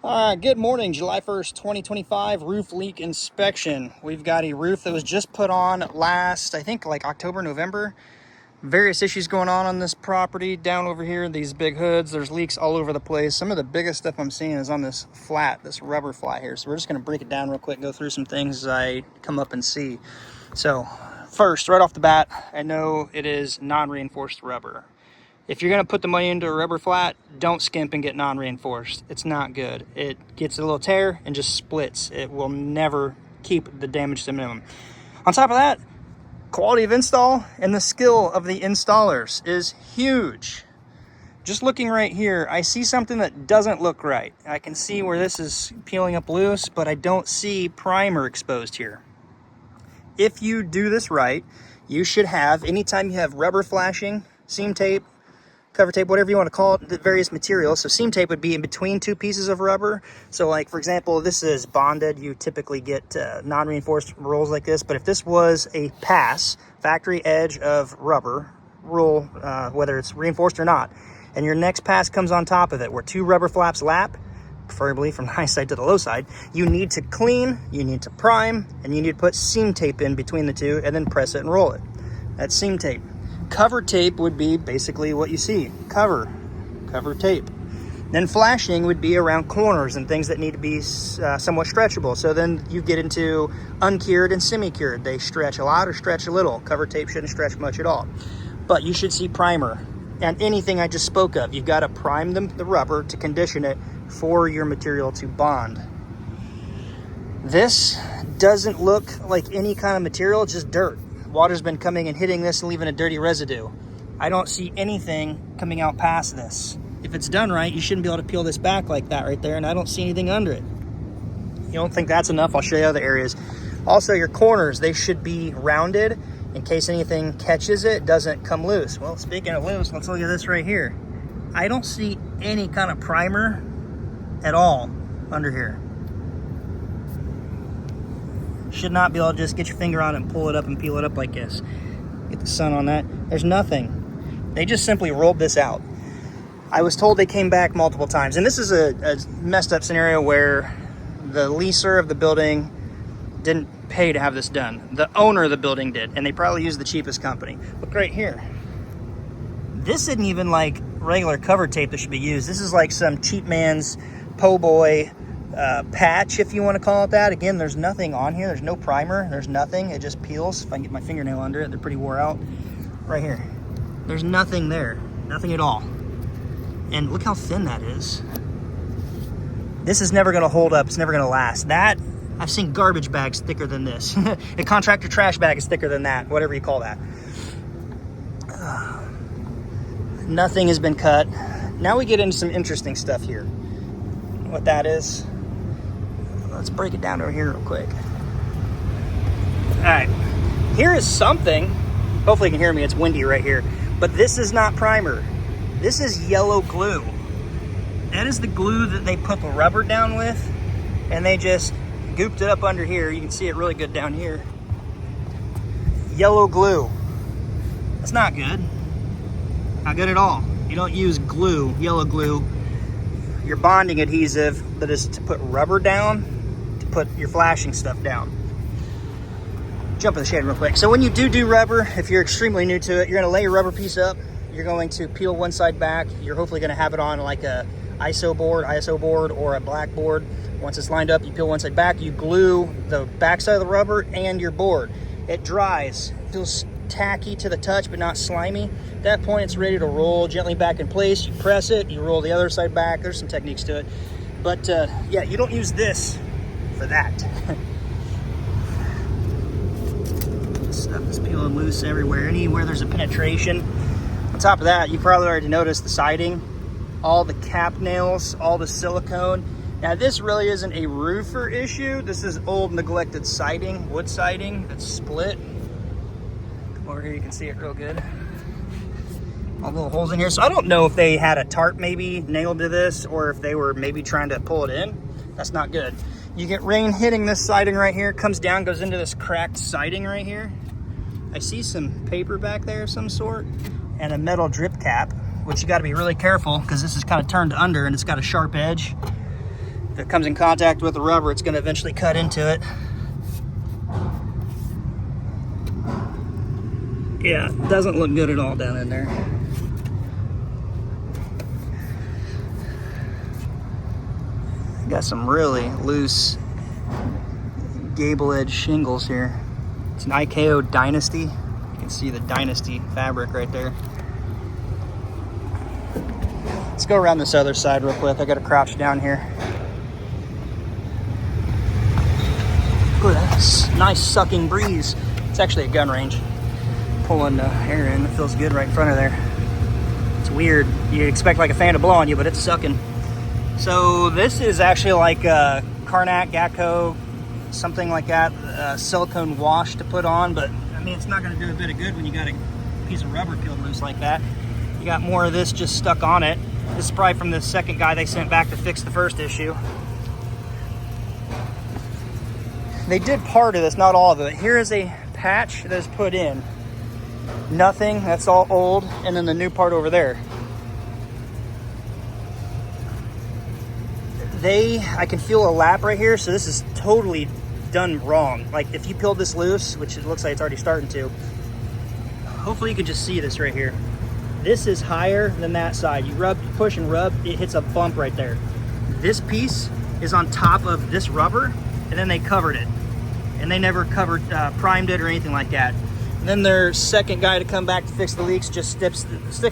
Good morning, July 1st, 2025, roof leak inspection. We've got a roof that was just put on last, I think, like October, November. Various issues going on this property. Down over here, these big hoods, there's leaks all over the place. Some of the biggest stuff I'm seeing is on this flat, this rubber flat here. So we're just gonna break it down real quick, go through some things as I come up and see. So first, right off the bat, I know it is non-reinforced rubber. If you're gonna put the money into a rubber flat, don't skimp and get non-reinforced. It's not good. It gets a little tear and just splits. It will never keep the damage to the minimum. On top of that, quality of install and the skill of the installers is huge. Just looking right here, I see something that doesn't look right. I can see where this is peeling up loose, but I don't see primer exposed here. If you do this right, you should have, anytime you have rubber flashing, seam tape, cover tape, whatever you want to call it, the various materials. So seam tape would be in between two pieces of rubber. So like, for example, this is bonded. You typically get non-reinforced rolls like this. But if this was a pass, factory edge of rubber roll, whether it's reinforced or not, and your next pass comes on top of it where two rubber flaps lap, preferably from the high side to the low side, you need to clean, you need to prime, and you need to put seam tape in between the two and then press it and roll it. That's seam tape. Cover tape would be basically what you see, cover tape. Then flashing would be around corners and things that need to be somewhat stretchable. So then you get into uncured and semi-cured. They stretch a lot or stretch a little. Cover tape shouldn't stretch much at all. But you should see primer. And anything I just spoke of, you've got to prime the rubber to condition it for your material to bond. This doesn't look like any kind of material, it's just dirt. Water's been coming and hitting this and leaving a dirty residue. I don't see anything coming out past this. If it's done right, you shouldn't be able to peel this back like that right there, and I don't see anything under it. You don't think that's enough? I'll show you other areas. Also, your corners, they should be rounded in case anything catches it, doesn't come loose. Well, speaking of loose, let's look at this right here. I don't see any kind of primer at all under here. Should not be able to just get your finger on it and pull it up and peel it up like this. Get the sun on that. There's nothing. They just simply rolled this out. I was told they came back multiple times. And this is a messed up scenario where the leaser of the building didn't pay to have this done. The owner of the building did, and they probably used the cheapest company. Look right here. This isn't even like regular cover tape that should be used. This is like some cheap man's po' boy patch, if you want to call it that. Again, there's nothing on here. There's no primer. There's nothing. It just peels. If I can get my fingernail under it, they're pretty wore out. Right here. There's nothing there. Nothing at all. And look how thin that is. This is never going to hold up. It's never going to last. That, I've seen garbage bags thicker than this. A contractor trash bag is thicker than that, whatever you call that. Nothing has been cut. Now we get into some interesting stuff here. What that is. Let's break it down over here real quick. All right, here is something. Hopefully you can hear me, it's windy right here. But this is not primer. This is yellow glue. That is the glue that they put the rubber down with, and they just gooped it up under here. You can see it really good down here. Yellow glue. That's not good. Not good at all. You don't use glue, yellow glue, your bonding adhesive that is to put rubber down, to put your flashing stuff down. Jump in the shade real quick. So when you do rubber, if you're extremely new to it, you're gonna lay your rubber piece up, you're going to peel one side back, you're hopefully gonna have it on like a ISO board or a black board. Once it's lined up, you peel one side back, you glue the back side of the rubber and your board. It dries, feels tacky to the touch but not slimy. At that point, it's ready to roll gently back in place. You press it, you roll the other side back. There's some techniques to it. But yeah, you don't use this for that. Stuff is peeling loose everywhere. Anywhere there's a penetration. On top of that, you probably already noticed the siding, all the cap nails, all the silicone. Now this really isn't a roofer issue. This is old neglected siding, wood siding that's split. Come over here, you can see it real good. All the little holes in here. So I don't know if they had a tarp maybe nailed to this or if they were maybe trying to pull it in. That's not good. You get rain hitting this siding right here, comes down, goes into this cracked siding right here. I see some paper back there of some sort and a metal drip cap, which you got to be really careful because this is kind of turned under and it's got a sharp edge. it comes in contact with the rubber, it's going to eventually cut into it. Yeah, it doesn't look good at all down in there. Got some really loose gable edge shingles here. It's an IKO Dynasty. You can see the Dynasty fabric right there. Let's go around this other side real quick. I got to crouch down here. Look at that nice sucking breeze. It's actually a gun range. Pulling air in, it feels good right in front of there. It's weird. You expect like a fan to blow on you, but it's sucking. So this is actually like a Carnac, Gacko, something like that, silicone wash to put on, but I mean, it's not going to do a bit of good when you got a piece of rubber peeled loose like that. You got more of this just stuck on it. This is probably from the second guy they sent back to fix the first issue. They did part of this, not all of it. Here is a patch that is put in. Nothing, that's all old, and then the new part over there. I can feel a lap right here, so this is totally done wrong. Like if you peeled this loose, which it looks like it's already starting to, hopefully you can just see this right here. This is higher than that side. You rub, push and rub, it hits a bump right there. This piece is on top of this rubber, and then they covered it. And they never covered, primed it or anything like that. And then their second guy to come back to fix the leaks just sticks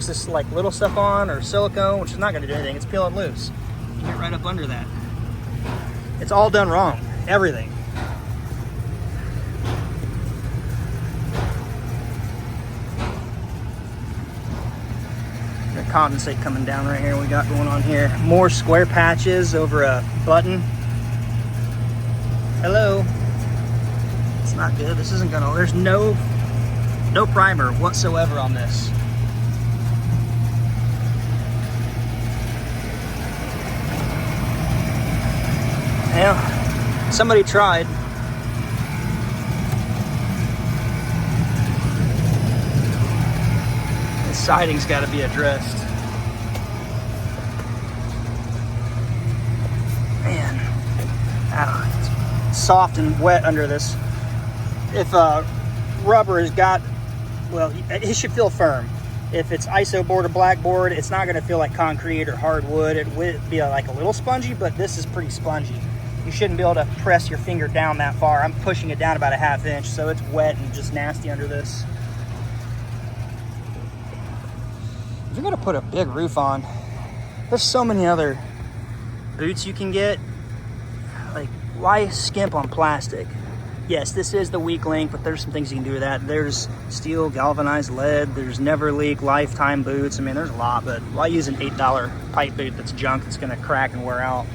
this like little stuff on, or silicone, which is not gonna do anything. It's peeling loose. You get right up under that. It's all done wrong, everything. The condensate coming down right here. We got going on here. More square patches over a button. Hello. It's not good. This isn't gonna. There's no primer whatsoever on this. Yeah, somebody tried. The siding's got to be addressed. Man, it's soft and wet under this. If rubber has got, well, it should feel firm. If it's iso board or black board, it's not going to feel like concrete or hardwood. It would be like a little spongy, but this is pretty spongy. You shouldn't be able to press your finger down that far. I'm pushing it down about a ½ inch, so it's wet and just nasty under this. If you're gonna put a big roof on, there's so many other boots you can get. Like, why skimp on plastic? Yes, this is the weak link, but there's some things you can do with that. There's steel, galvanized lead, there's never leak, lifetime boots. I mean, there's a lot, but why use an $8 pipe boot that's junk that's gonna crack and wear out?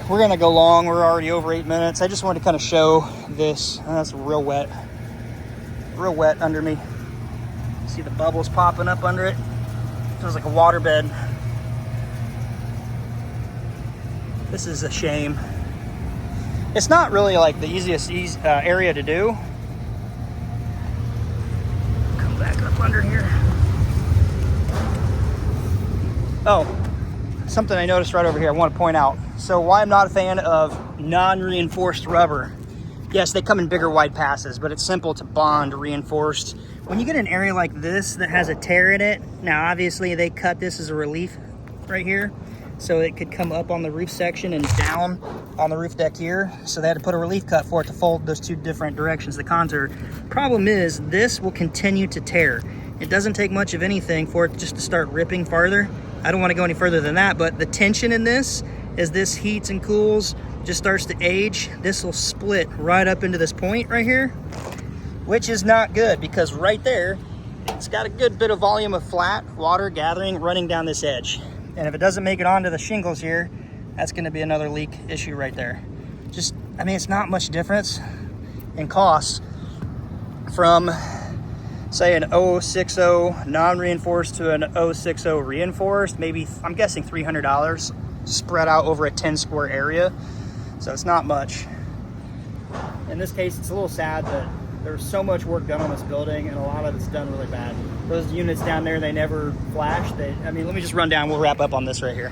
We're gonna go long, we're already over 8 minutes. I just wanted to kind of show this. That's real wet under me. See the bubbles popping up under it? Feels like a water bed. This is a shame. It's not really like the easiest area to do. Come back up under here. Oh, something I noticed right over here I want to point out. So why I'm not a fan of non-reinforced rubber. Yes, they come in bigger wide passes, but it's simple to bond reinforced. When you get an area like this that has a tear in it, now obviously they cut this as a relief right here, so it could come up on the roof section and down on the roof deck here. So they had to put a relief cut for it to fold those two different directions, the contour. Problem is, this will continue to tear. It doesn't take much of anything for it just to start ripping farther. I don't want to go any further than that, but the tension in this, as this heats and cools, just starts to age, this will split right up into this point right here, which is not good, because right there, it's got a good bit of volume of flat water gathering running down this edge. And if it doesn't make it onto the shingles here, that's gonna be another leak issue right there. Just, I mean, it's not much difference in cost from, say, an 060 non-reinforced to an 060 reinforced. Maybe, I'm guessing $300 spread out over a 10 square area. So it's not much. In this case, it's a little sad that there's so much work done on this building and a lot of it's done really bad. Those units down there, they never flashed. I mean, let me just run down, we'll wrap up on this right here.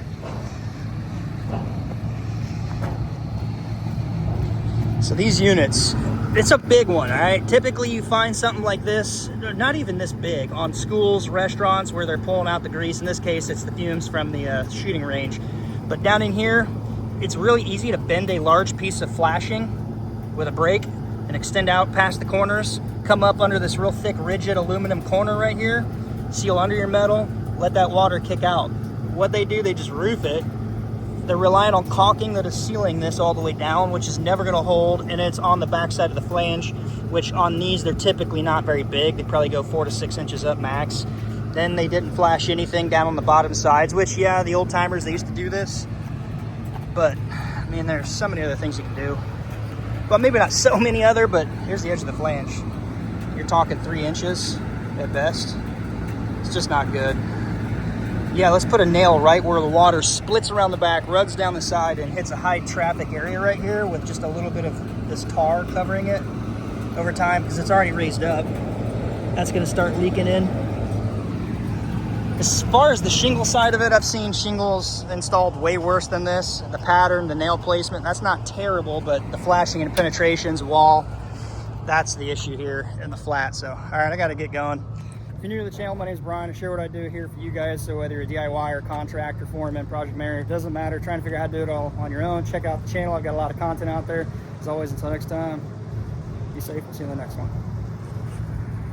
So these units, it's a big one, all right? Typically you find something like this, not even this big, on schools, restaurants where they're pulling out the grease. In this case, it's the fumes from the shooting range. But down in here, it's really easy to bend a large piece of flashing with a brake and extend out past the corners, come up under this real thick, rigid aluminum corner right here, seal under your metal, let that water kick out. What they do, they just roof it. They're relying on caulking that is sealing this all the way down, which is never gonna hold, and it's on the back side of the flange, which on these, they're typically not very big. They probably go 4 to 6 inches up max. Then they didn't flash anything down on the bottom sides, which, yeah, the old timers, they used to do this. But, I mean, there's so many other things you can do. Well, maybe not so many other, but here's the edge of the flange. You're talking 3 inches at best. It's just not good. Yeah, let's put a nail right where the water splits around the back, runs down the side, and hits a high traffic area right here with just a little bit of this tar covering it over time, because it's already raised up. That's gonna start leaking in. As far as the shingle side of it, I've seen shingles installed way worse than this. The pattern, the nail placement, that's not terrible, but the flashing and penetrations, wall, that's the issue here in the flat. So, all right, I gotta get going. If you're new to the channel, my name is Brian. I share what I do here for you guys. So whether you're a DIY or contractor, foreman, project manager, it doesn't matter. Trying to figure out how to do it all on your own. Check out the channel. I've got a lot of content out there. As always, until next time, be safe. We'll see you in the next one.